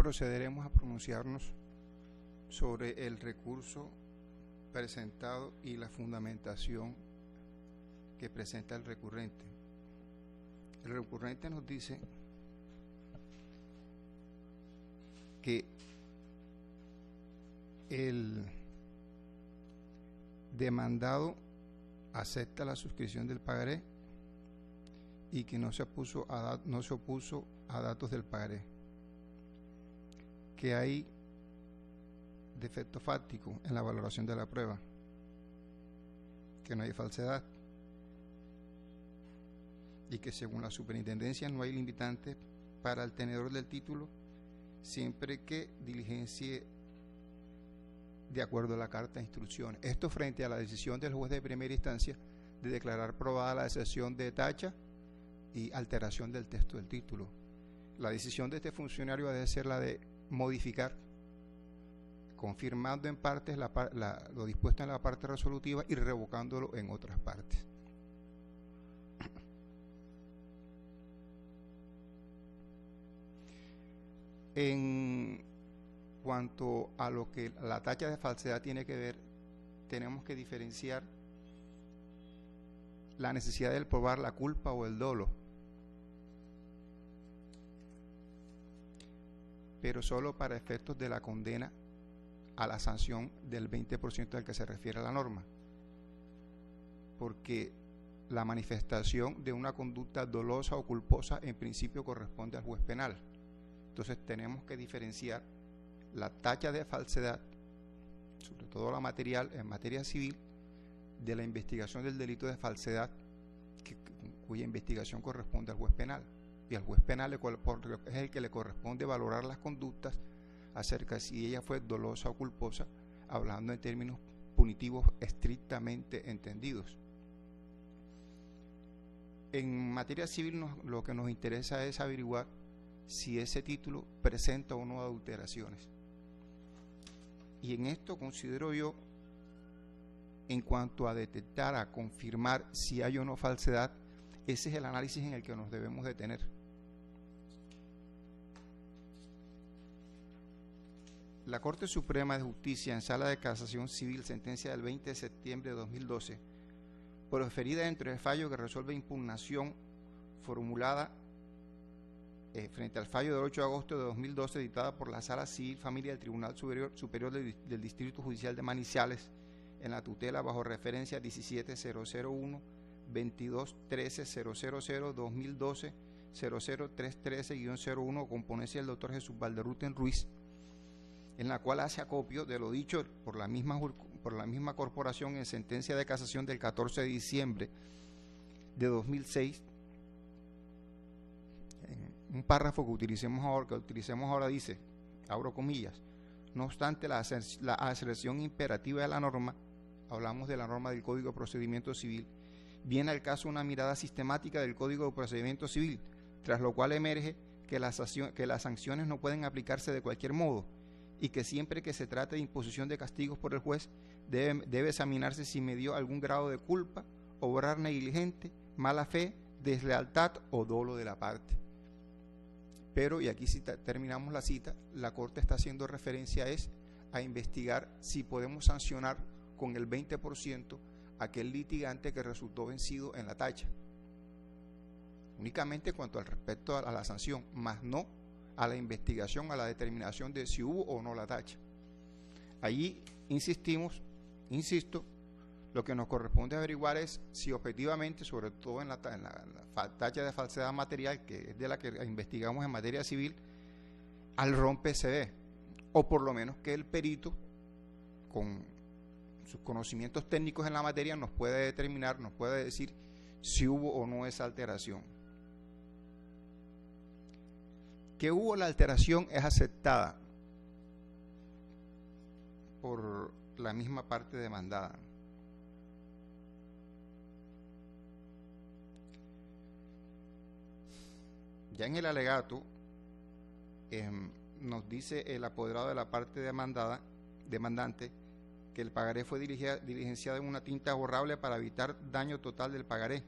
procederemos a pronunciarnos sobre el recurso presentado y la fundamentación que presenta el recurrente. El recurrente nos dice que el demandado acepta la suscripción del pagaré y que no se opuso a datos del pagaré, que hay defecto fáctico en la valoración de la prueba, que no hay falsedad y que según la superintendencia no hay limitante para el tenedor del título siempre que diligencie de acuerdo a la carta de instrucciones. Esto frente a la decisión del juez de primera instancia de declarar probada la excepción de tacha y alteración del texto del título. La decisión de este funcionario debe ser la de modificar, confirmando en partes lo dispuesto en la parte resolutiva y revocándolo en otras partes. En cuanto a lo que la tacha de falsedad tiene que ver, tenemos que diferenciar la necesidad de probar la culpa o el dolo, pero solo para efectos de la condena a la sanción del 20% al que se refiere la norma, porque la manifestación de una conducta dolosa o culposa en principio corresponde al juez penal. Entonces tenemos que diferenciar la tacha de falsedad, sobre todo la material en materia civil, de la investigación del delito de falsedad, cuya investigación corresponde al juez penal. Y al juez penal es el que le corresponde valorar las conductas acerca de si ella fue dolosa o culposa, hablando en términos punitivos estrictamente entendidos. En materia civil lo que nos interesa es averiguar si ese título presenta o no adulteraciones. Y en esto considero yo, en cuanto a detectar, a confirmar si hay o no falsedad, ese es el análisis en el que nos debemos detener. La Corte Suprema de Justicia en Sala de Casación Civil, sentencia del 20 de septiembre de 2012, proferida dentro del fallo que resuelve impugnación formulada frente al fallo del 8 de agosto de 2012 dictada por la Sala Civil Familia del Tribunal Superior del Distrito Judicial de Manizales en la tutela bajo referencia 17001 2213 2012 00313-01 con ponencia del doctor Jesús Valderruten Ruiz, en la cual hace acopio de lo dicho por la misma corporación en sentencia de casación del 14 de diciembre de 2006. Un párrafo que utilicemos ahora dice, abro comillas, no obstante la aserción imperativa de la norma, hablamos de la norma del Código de Procedimiento Civil, viene al caso una mirada sistemática del Código de Procedimiento Civil, tras lo cual emerge que las sanciones no pueden aplicarse de cualquier modo y que siempre que se trate de imposición de castigos por el juez debe examinarse si medió algún grado de culpa, obrar negligente, mala fe, deslealtad o dolo de la parte. Pero, y aquí terminamos la cita, la Corte está haciendo referencia a investigar si podemos sancionar con el 20% a aquel litigante que resultó vencido en la tacha. Únicamente en cuanto al respecto a la sanción, más no a la investigación, a la determinación de si hubo o no la tacha. Allí insisto, lo que nos corresponde averiguar es si objetivamente, sobre todo en la tacha de falsedad material, que es de la que investigamos en materia civil, al rompe se ve, o por lo menos que el perito, con sus conocimientos técnicos en la materia, nos puede determinar, nos puede decir si hubo o no esa alteración. Que hubo la alteración es aceptada por la misma parte demandada. Ya en el alegato nos dice el apoderado de la parte demandante que el pagaré fue diligenciado en una tinta borrable para evitar daño total del pagaré.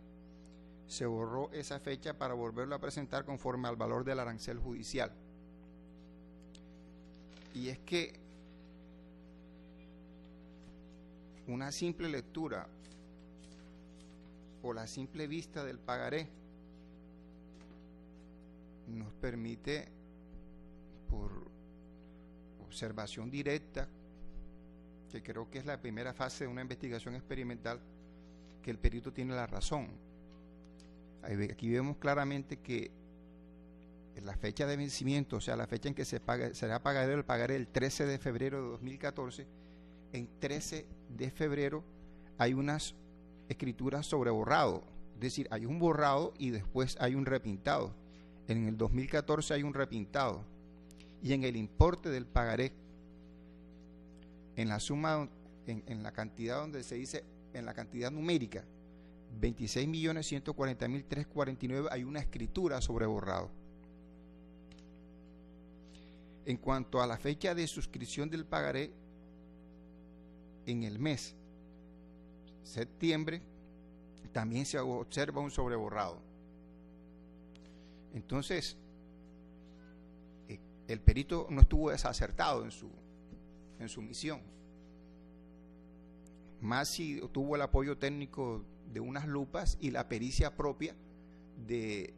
Se borró esa fecha para volverlo a presentar conforme al valor del arancel judicial. Y es que una simple lectura o la simple vista del pagaré nos permite, por observación directa, que creo que es la primera fase de una investigación experimental, que el perito tiene la razón. Aquí vemos claramente que la fecha de vencimiento, o sea, la fecha en que será pagadero el pagaré el 13 de febrero de 2014, en 13 de febrero hay unas escrituras sobre borrado, es decir, hay un borrado y después hay un repintado. En el 2014 hay un repintado, y en el importe del pagaré, en la suma, en la cantidad donde se dice, en la cantidad numérica, 26.140.349, hay una escritura sobre borrado. En cuanto a la fecha de suscripción del pagaré, en el mes septiembre también se observa un sobreborrado. Entonces, el perito no estuvo desacertado en su misión, más si tuvo el apoyo técnico de unas lupas y la pericia propia de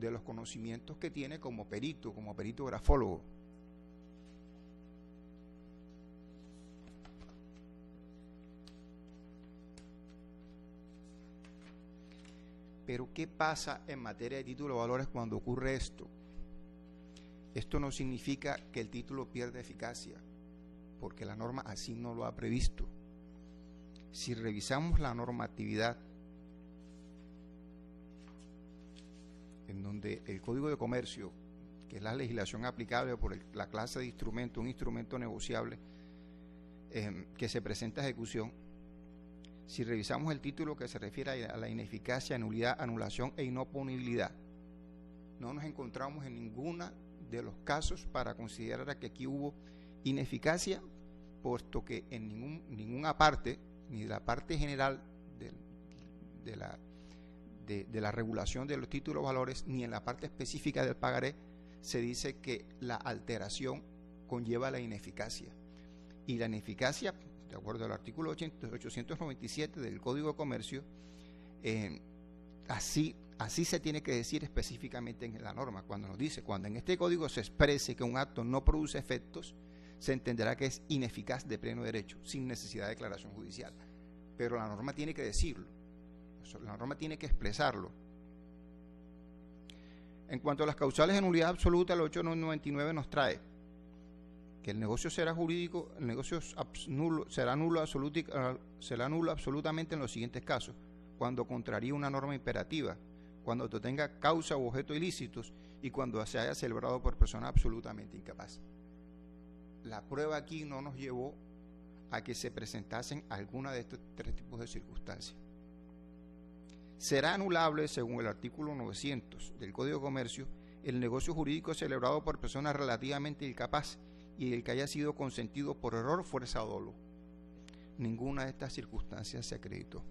los conocimientos que tiene como perito grafólogo. Pero ¿qué pasa en materia de título de valores cuando ocurre esto? Esto no significa que el título pierda eficacia, porque la norma así no lo ha previsto. Si revisamos la normatividad, en donde el Código de Comercio, que es la legislación aplicable por la clase de instrumento, un instrumento negociable que se presenta a ejecución, si revisamos el título que se refiere a la ineficacia, nulidad, anulación e inoponibilidad, no nos encontramos en ninguno de los casos para considerar que aquí hubo ineficacia, puesto que en ninguna parte, ni de la parte general de la regulación de los títulos de valores, ni en la parte específica del pagaré, se dice que la alteración conlleva la ineficacia. Y la ineficacia, de acuerdo al artículo 897 del Código de Comercio, así se tiene que decir específicamente en la norma. Cuando nos dice, cuando en este código se exprese que un acto no produce efectos, se entenderá que es ineficaz de pleno derecho, sin necesidad de declaración judicial. Pero la norma tiene que decirlo, la norma tiene que expresarlo. En cuanto a las causales de nulidad absoluta, el 899 nos trae que el negocio será jurídico, el negocio será nulo absolutamente en los siguientes casos: cuando contraríe una norma imperativa, cuando tenga causa u objeto ilícitos y cuando se haya celebrado por persona absolutamente incapaz. La prueba aquí no nos llevó a que se presentasen alguna de estos tres tipos de circunstancias. Será anulable, según el artículo 900 del Código de Comercio, el negocio jurídico celebrado por persona relativamente incapaz y el que haya sido consentido por error, fuerza o dolo. Ninguna de estas circunstancias se acreditó.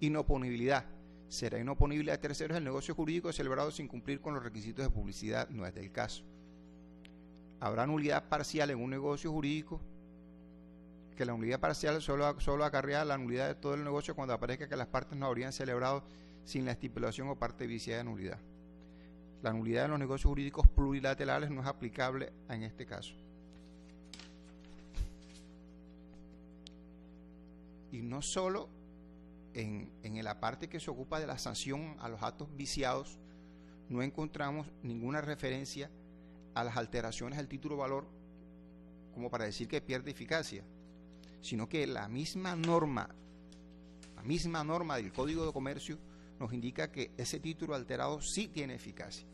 Inoponibilidad. Será inoponible a terceros el negocio jurídico celebrado sin cumplir con los requisitos de publicidad. No es del caso. Habrá nulidad parcial en un negocio jurídico, que la nulidad parcial solo acarrea la nulidad de todo el negocio cuando aparezca que las partes no habrían celebrado sin la estipulación o parte viciada de nulidad. La nulidad de los negocios jurídicos plurilaterales no es aplicable en este caso. Y no solo en la parte que se ocupa de la sanción a los actos viciados, no encontramos ninguna referencia a las alteraciones del título de valor como para decir que pierde eficacia, sino que la misma norma del Código de Comercio nos indica que ese título alterado sí tiene eficacia.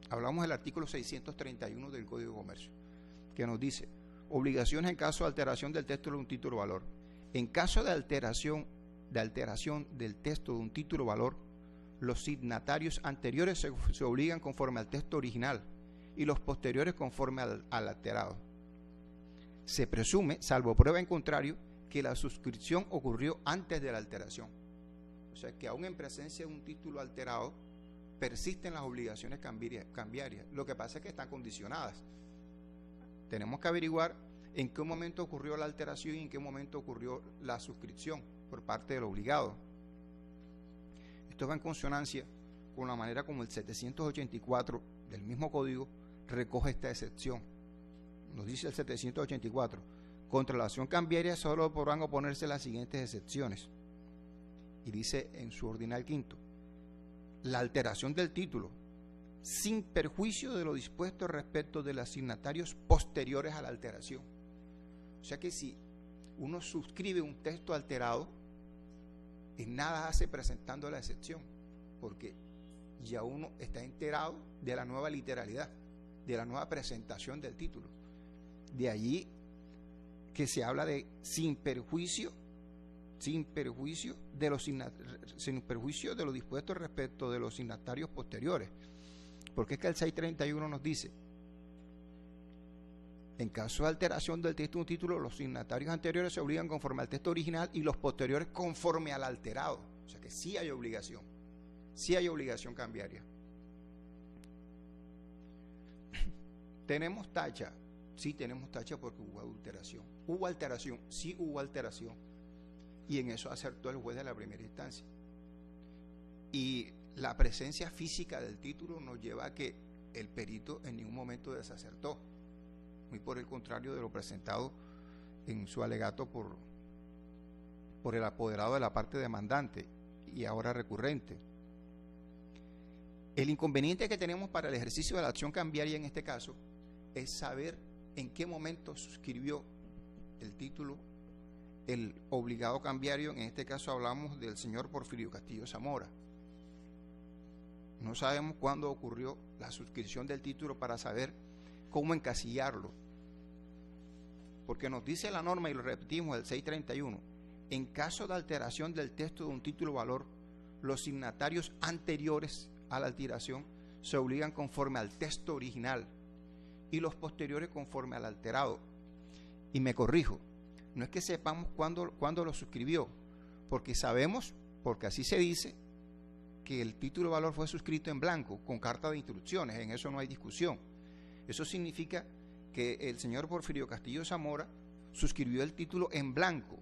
Hablamos del artículo 631 del Código de Comercio, que nos dice: obligaciones en caso de alteración del texto de un título de valor. En caso de alteración del texto de un título de valor, los signatarios anteriores se obligan conforme al texto original y los posteriores conforme al alterado. Se presume, salvo prueba en contrario, que la suscripción ocurrió antes de la alteración. O sea que aún en presencia de un título alterado, persisten las obligaciones cambiarias. Lo que pasa es que están condicionadas. Tenemos que averiguar en qué momento ocurrió la alteración y en qué momento ocurrió la suscripción por parte del obligado. Esto va en consonancia con la manera como el 784 del mismo código recoge esta excepción. Nos dice el 784: contra la acción cambiaria solo podrán oponerse las siguientes excepciones. Y dice en su ordinal quinto: la alteración del título sin perjuicio de lo dispuesto respecto de los signatarios posteriores a la alteración. O sea que si uno suscribe un texto alterado, en nada hace presentando la excepción, porque ya uno está enterado de la nueva literalidad, de la nueva presentación del título. De allí que se habla de sin perjuicio de lo dispuesto respecto de los signatarios posteriores, porque es que el 631 nos dice: en caso de alteración del texto de un título, los signatarios anteriores se obligan conforme al texto original y los posteriores conforme al alterado. O sea que sí hay obligación cambiaria. ¿Tenemos tacha? Sí tenemos tacha porque hubo adulteración. ¿Hubo alteración? Sí hubo alteración. Y en eso acertó el juez de la primera instancia. Y la presencia física del título nos lleva a que el perito en ningún momento desacertó, muy por el contrario de lo presentado en su alegato por el apoderado de la parte demandante y ahora recurrente. El inconveniente que tenemos para el ejercicio de la acción cambiaria en este caso es saber en qué momento suscribió el título el obligado cambiario. En este caso hablamos del señor Porfirio Castillo Zamora. No sabemos cuándo ocurrió la suscripción del título para saber cómo encasillarlo, porque nos dice la norma, y lo repetimos, el 631: en caso de alteración del texto de un título valor, los signatarios anteriores a la alteración se obligan conforme al texto original y los posteriores conforme al alterado. Y me corrijo, no es que sepamos cuándo lo suscribió, porque sabemos, porque así se dice, que el título de valor fue suscrito en blanco, con carta de instrucciones, en eso no hay discusión. Eso significa que el señor Porfirio Castillo Zamora suscribió el título en blanco.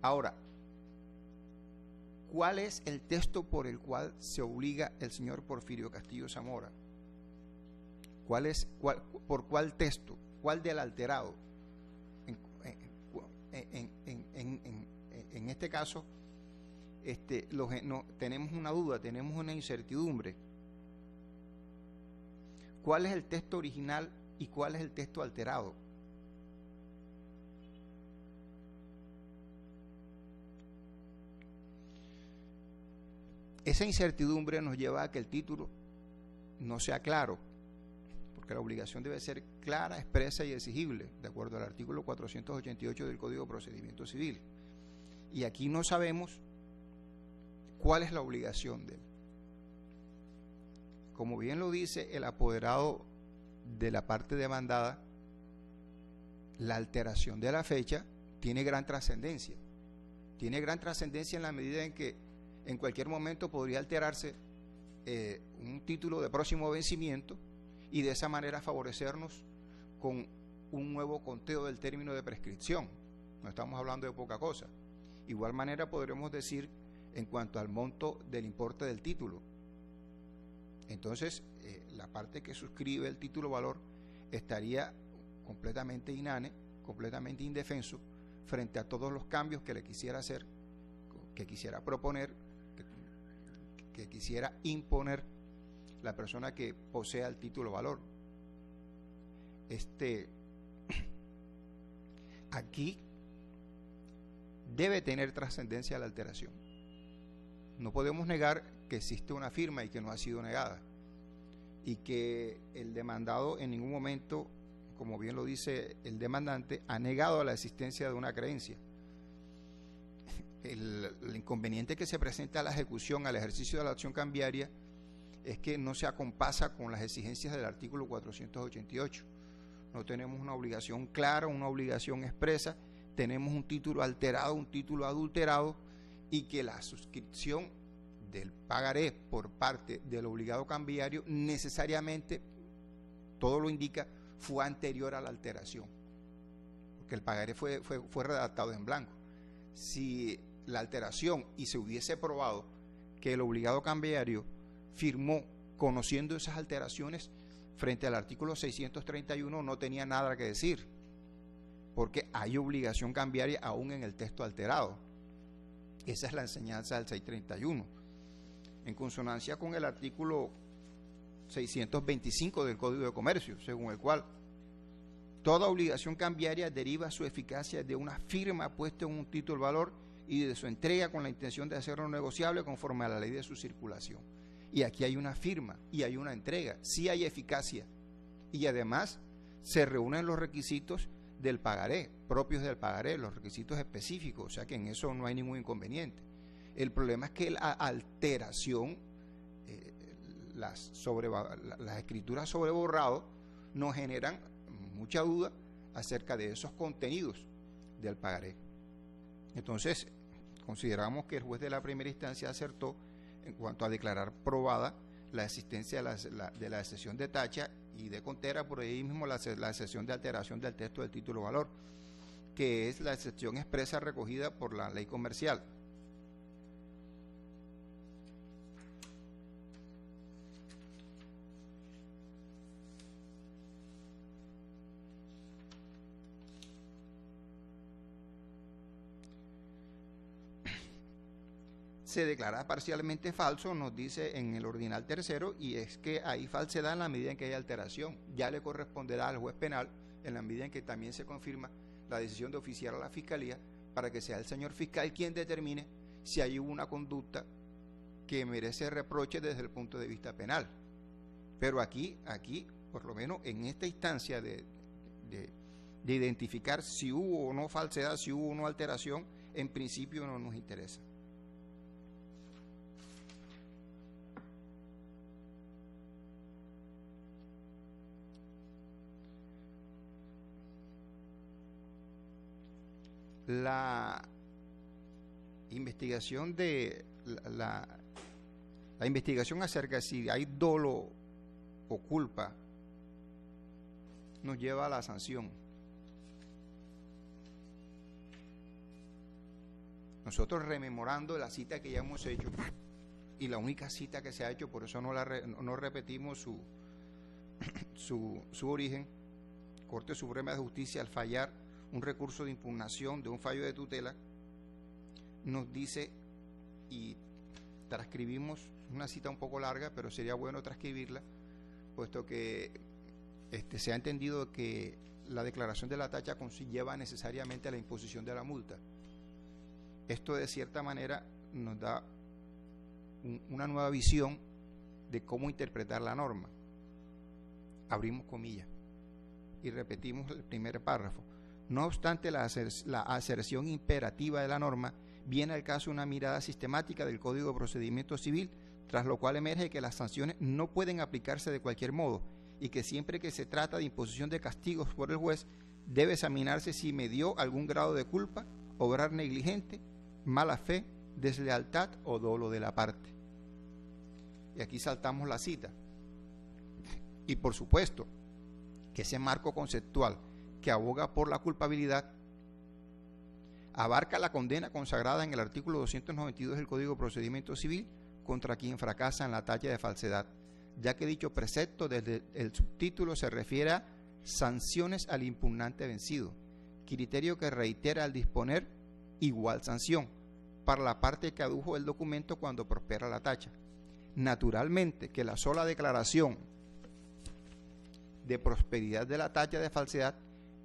Ahora, ¿cuál es el texto por el cual se obliga el señor Porfirio Castillo Zamora? ¿Por cuál texto? ¿Cuál del alterado? En este caso, tenemos una duda, tenemos una incertidumbre. ¿Cuál es el texto original y cuál es el texto alterado? Esa incertidumbre nos lleva a que el título no sea claro, porque la obligación debe ser clara, expresa y exigible, de acuerdo al artículo 488 del Código de Procedimiento Civil. Y aquí no sabemos cuál es la obligación de él. Como bien lo dice el apoderado de la parte demandada, la alteración de la fecha tiene gran trascendencia. Tiene gran trascendencia en la medida en que en cualquier momento podría alterarse un título de próximo vencimiento y de esa manera favorecernos con un nuevo conteo del término de prescripción. No estamos hablando de poca cosa. Igual manera podremos decir en cuanto al monto del importe del título. Entonces, la parte que suscribe el título valor estaría completamente inane, completamente indefenso frente a todos los cambios que le quisiera hacer, que quisiera proponer, que quisiera imponer la persona que posea el título valor. Aquí debe tener trascendencia la alteración. No podemos negar que existe una firma y que no ha sido negada, y que el demandado en ningún momento, como bien lo dice el demandante, ha negado la existencia de una creencia. El inconveniente que se presenta a la ejecución, al ejercicio de la acción cambiaria, es que no se acompasa con las exigencias del artículo 488. No tenemos una obligación clara, una obligación expresa, tenemos un título alterado, un título adulterado, y que la suscripción del pagaré por parte del obligado cambiario necesariamente, todo lo indica, fue anterior a la alteración, porque el pagaré fue redactado en blanco. Si la alteración y se hubiese probado que el obligado cambiario firmó conociendo esas alteraciones, frente al artículo 631 no tenía nada que decir, porque hay obligación cambiaria aún en el texto alterado. Esa es la enseñanza del 631. En consonancia con el artículo 625 del Código de Comercio, según el cual toda obligación cambiaria deriva su eficacia de una firma puesta en un título de valor y de su entrega con la intención de hacerlo negociable conforme a la ley de su circulación. Y aquí hay una firma y hay una entrega, sí hay eficacia, y además se reúnen los requisitos del pagaré, propios del pagaré, los requisitos específicos, o sea que en eso no hay ningún inconveniente. El problema es que la alteración, las escrituras sobre borrado nos generan mucha duda acerca de esos contenidos del pagaré. Entonces, consideramos que el juez de la primera instancia acertó en cuanto a declarar probada la existencia de la excepción de tacha y de contera, por ahí mismo la excepción de alteración del texto del título de valor, que es la excepción expresa recogida por la ley comercial. Se declara parcialmente falso, nos dice en el ordinal tercero, y es que hay falsedad en la medida en que hay alteración. Ya le corresponderá al juez penal, en la medida en que también se confirma la decisión de oficiar a la Fiscalía, para que sea el señor fiscal quien determine si hay una conducta que merece reproche desde el punto de vista penal. Pero aquí, por lo menos en esta instancia de identificar si hubo o no falsedad, si hubo o no alteración, en principio no nos interesa. La investigación la investigación acerca de si hay dolo o culpa nos lleva a la sanción. Nosotros, rememorando la cita que ya hemos hecho, y la única cita que se ha hecho, por eso no repetimos su origen, Corte Suprema de Justicia, al fallar un recurso de impugnación de un fallo de tutela, nos dice, y transcribimos una cita un poco larga, pero sería bueno transcribirla, puesto que se ha entendido que la declaración de la tacha conlleva necesariamente la imposición de la multa. Esto, de cierta manera, nos da una nueva visión de cómo interpretar la norma. Abrimos comillas y repetimos el primer párrafo. No obstante la aserción imperativa de la norma, viene al caso una mirada sistemática del Código de Procedimiento Civil, tras lo cual emerge que las sanciones no pueden aplicarse de cualquier modo y que siempre que se trata de imposición de castigos por el juez, debe examinarse si medió algún grado de culpa, obrar negligente, mala fe, deslealtad o dolo de la parte. Y aquí saltamos la cita. Y por supuesto que ese marco conceptual que aboga por la culpabilidad abarca la condena consagrada en el artículo 292 del Código de Procedimiento Civil contra quien fracasa en la tacha de falsedad, ya que dicho precepto desde el subtítulo se refiere a sanciones al impugnante vencido, criterio que reitera al disponer igual sanción para la parte que adujo el documento cuando prospera la tacha. Naturalmente que la sola declaración de prosperidad de la tacha de falsedad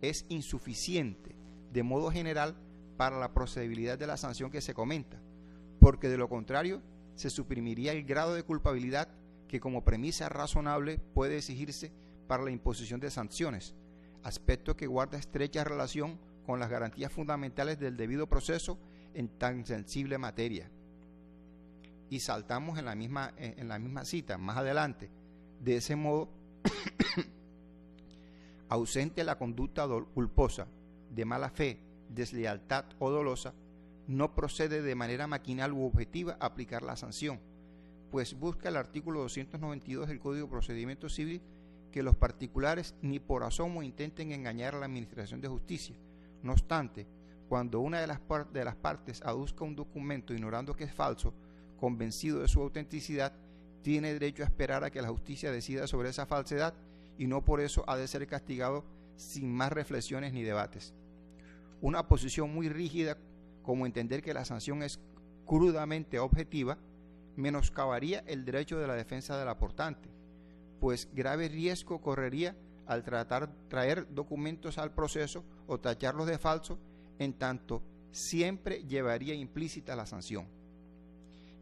es insuficiente de modo general para la procedibilidad de la sanción que se comenta, porque de lo contrario se suprimiría el grado de culpabilidad que como premisa razonable puede exigirse para la imposición de sanciones, aspecto que guarda estrecha relación con las garantías fundamentales del debido proceso en tan sensible materia. Y saltamos en la misma cita, más adelante. De ese modo, ausente la conducta culposa, de mala fe, deslealtad o dolosa, no procede de manera maquinal u objetiva aplicar la sanción, pues busca el artículo 292 del Código de Procedimiento Civil que los particulares ni por asomo intenten engañar a la Administración de Justicia. No obstante, cuando una de las partes aduzca un documento ignorando que es falso, convencido de su autenticidad, tiene derecho a esperar a que la justicia decida sobre esa falsedad y no por eso ha de ser castigado sin más reflexiones ni debates. Una posición muy rígida como entender que la sanción es crudamente objetiva menoscabaría el derecho de la defensa del aportante, pues grave riesgo correría al traer documentos al proceso o tacharlos de falso, en tanto siempre llevaría implícita la sanción.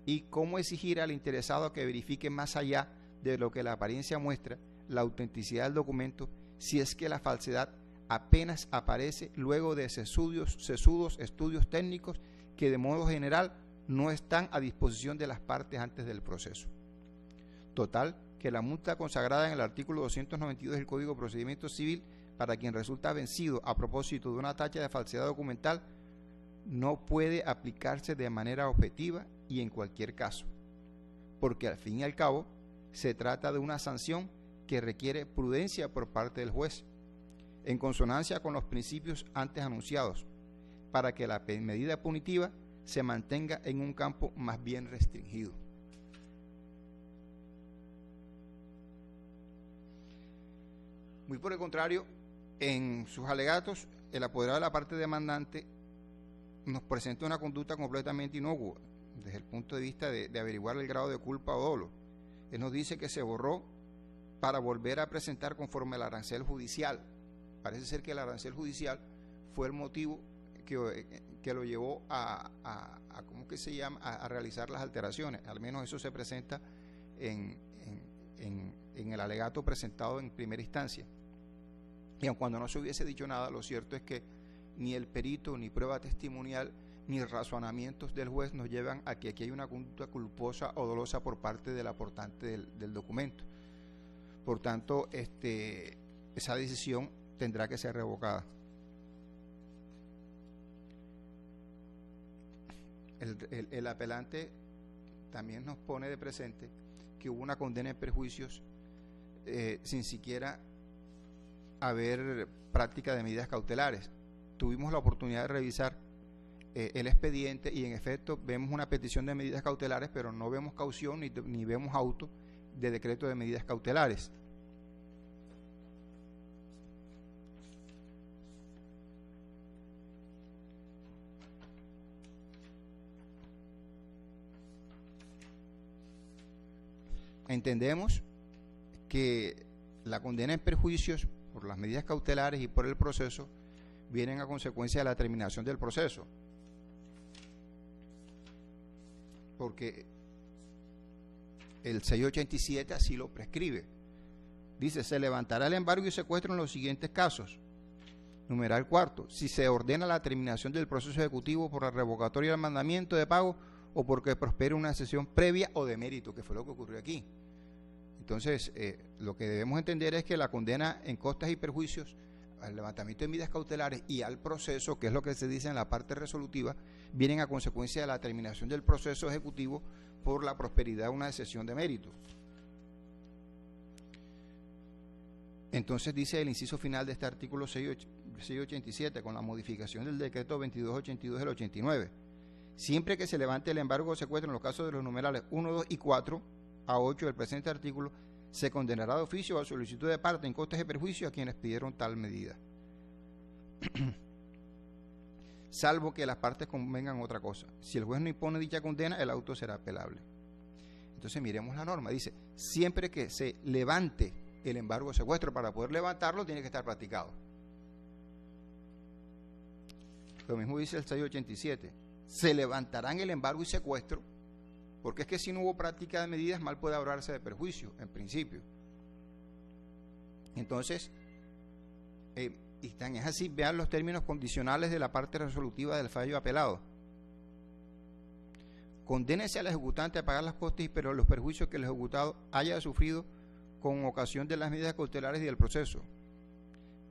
¿Y cómo exigir al interesado que verifique más allá de lo que la apariencia muestra la autenticidad del documento si es que la falsedad apenas aparece luego de sesudos estudios técnicos que de modo general no están a disposición de las partes antes del proceso? Total, que la multa consagrada en el artículo 292 del Código de Procedimiento Civil para quien resulta vencido a propósito de una tacha de falsedad documental no puede aplicarse de manera objetiva y en cualquier caso, porque al fin y al cabo se trata de una sanción que requiere prudencia por parte del juez, en consonancia con los principios antes anunciados, para que la medida punitiva se mantenga en un campo más bien restringido. Muy por el contrario, en sus alegatos, el apoderado de la parte demandante nos presenta una conducta completamente inocua desde el punto de vista de averiguar el grado de culpa o dolo. Él nos dice que se borró para volver a presentar conforme al arancel judicial. Parece ser que el arancel judicial fue el motivo que lo llevó ¿cómo que se llama?, a realizar las alteraciones. Al menos eso se presenta en el alegato presentado en primera instancia. Y aun cuando no se hubiese dicho nada, lo cierto es que ni el perito, ni prueba testimonial, ni razonamientos del juez nos llevan a que aquí hay una conducta culposa o dolosa por parte del aportante del documento. Por tanto, esa decisión tendrá que ser revocada. El apelante también nos pone de presente que hubo una condena en perjuicios sin siquiera haber práctica de medidas cautelares. Tuvimos la oportunidad de revisar el expediente y en efecto vemos una petición de medidas cautelares, pero no vemos caución ni vemos auto de decreto de medidas cautelares. Entendemos que la condena en perjuicios por las medidas cautelares y por el proceso vienen a consecuencia de la terminación del proceso, porque el 687 así lo prescribe. Dice: se levantará el embargo y secuestro en los siguientes casos. Numeral cuarto: si se ordena la terminación del proceso ejecutivo por la revocatoria del mandamiento de pago o porque prospere una sesión previa o de mérito, que fue lo que ocurrió aquí. Entonces, lo que debemos entender es que la condena en costas y perjuicios al levantamiento de medidas cautelares y al proceso, que es lo que se dice en la parte resolutiva, vienen a consecuencia de la terminación del proceso ejecutivo por la prosperidad de una sesión de mérito. Entonces dice el inciso final de este artículo 687, con la modificación del decreto 2282 del 89. Siempre que se levante el embargo o secuestro en los casos de los numerales 1, 2 y 4 a 8 del presente artículo, se condenará de oficio a solicitud de parte en costas y perjuicios a quienes pidieron tal medida, salvo que las partes convengan otra cosa. Si el juez no impone dicha condena, el auto será apelable. Entonces miremos la norma. Dice: siempre que se levante el embargo o secuestro, para poder levantarlo tiene que estar practicado. Lo mismo dice el 687. Se levantarán el embargo y secuestro, porque es que si no hubo práctica de medidas, mal puede hablarse de perjuicio, en principio. Entonces, y tan es así, vean los términos condicionales de la parte resolutiva del fallo apelado. Condénese al ejecutante a pagar las costas y los perjuicios que el ejecutado haya sufrido con ocasión de las medidas cautelares y del proceso.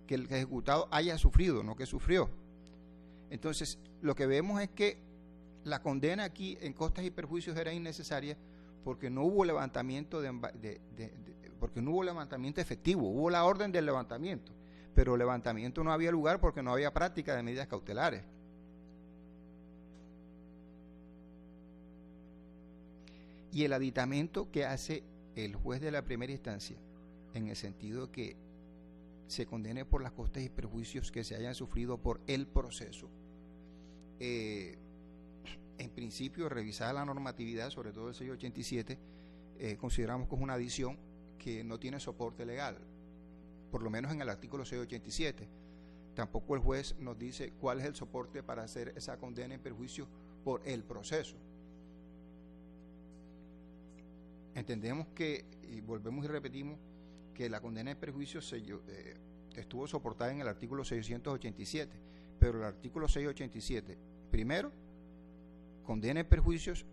Que el ejecutado haya sufrido, no que sufrió. Entonces, lo que vemos es que La condena aquí en costas y perjuicios era innecesaria porque no hubo levantamiento porque no hubo levantamiento efectivo, hubo la orden del levantamiento, pero levantamiento no había lugar porque no había práctica de medidas cautelares. Y el aditamento que hace el juez de la primera instancia, en el sentido que se condene por las costas y perjuicios que se hayan sufrido por el proceso, en principio, revisada la normatividad, sobre todo el 687, consideramos que es una adición que no tiene soporte legal, por lo menos en el artículo 687. Tampoco el juez nos dice cuál es el soporte para hacer esa condena en perjuicio por el proceso. Entendemos que, y volvemos y repetimos, que la condena en perjuicio estuvo soportada en el artículo 687, pero el artículo 687, primero, condena en perjuicios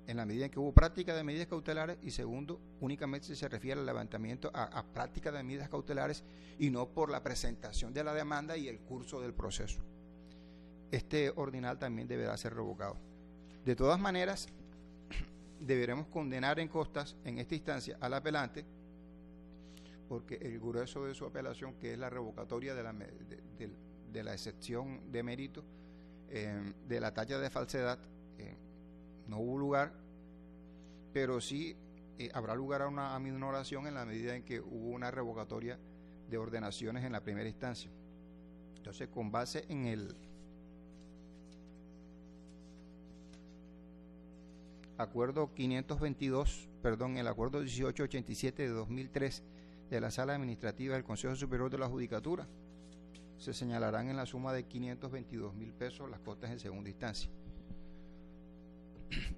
en la medida en que hubo práctica de medidas cautelares, y segundo, únicamente se refiere al levantamiento a práctica de medidas cautelares y no por la presentación de la demanda y el curso del proceso. Este ordinal también deberá ser revocado. De todas maneras, deberemos condenar en costas, en esta instancia, al apelante, porque el grueso de su apelación, que es la revocatoria de la excepción de mérito, de la talla de falsedad, no hubo lugar, pero sí habrá lugar a una aminoración en la medida en que hubo una revocatoria de ordenaciones en la primera instancia. Entonces, con base en el acuerdo 522, perdón, el acuerdo 1887 de 2003 de la Sala Administrativa del Consejo Superior de la Judicatura, se señalarán en la suma de 522.000 pesos las costas en segunda instancia.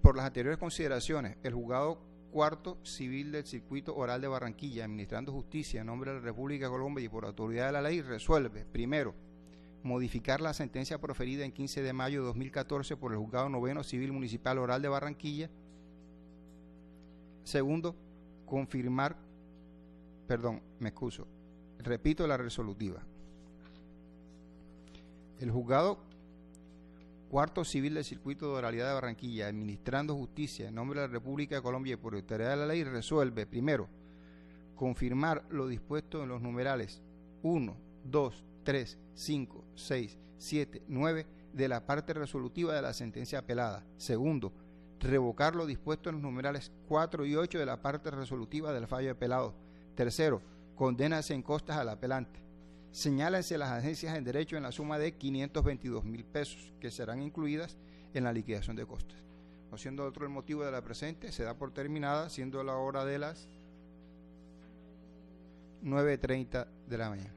Por las anteriores consideraciones, el Juzgado Cuarto Civil del Circuito Oral de Barranquilla, administrando justicia en nombre de la República de Colombia y por autoridad de la ley, resuelve, primero, modificar la sentencia proferida en 15 de mayo de 2014 por el Juzgado Noveno Civil Municipal Oral de Barranquilla. Segundo, confirmar, repito la resolutiva. El Juzgado Cuarto Civil del Circuito de Oralidad de Barranquilla, administrando justicia en nombre de la República de Colombia y por autoridad de la ley, resuelve, primero, confirmar lo dispuesto en los numerales 1, 2, 3, 5, 6, 7, 9 de la parte resolutiva de la sentencia apelada. Segundo, revocar lo dispuesto en los numerales 4 y 8 de la parte resolutiva del fallo apelado. Tercero, condénase en costas al apelante. Señálense las agencias en derecho en la suma de 522.000 pesos, que serán incluidas en la liquidación de costas. No siendo otro el motivo de la presente, se da por terminada, siendo la hora de las 9:30 de la mañana.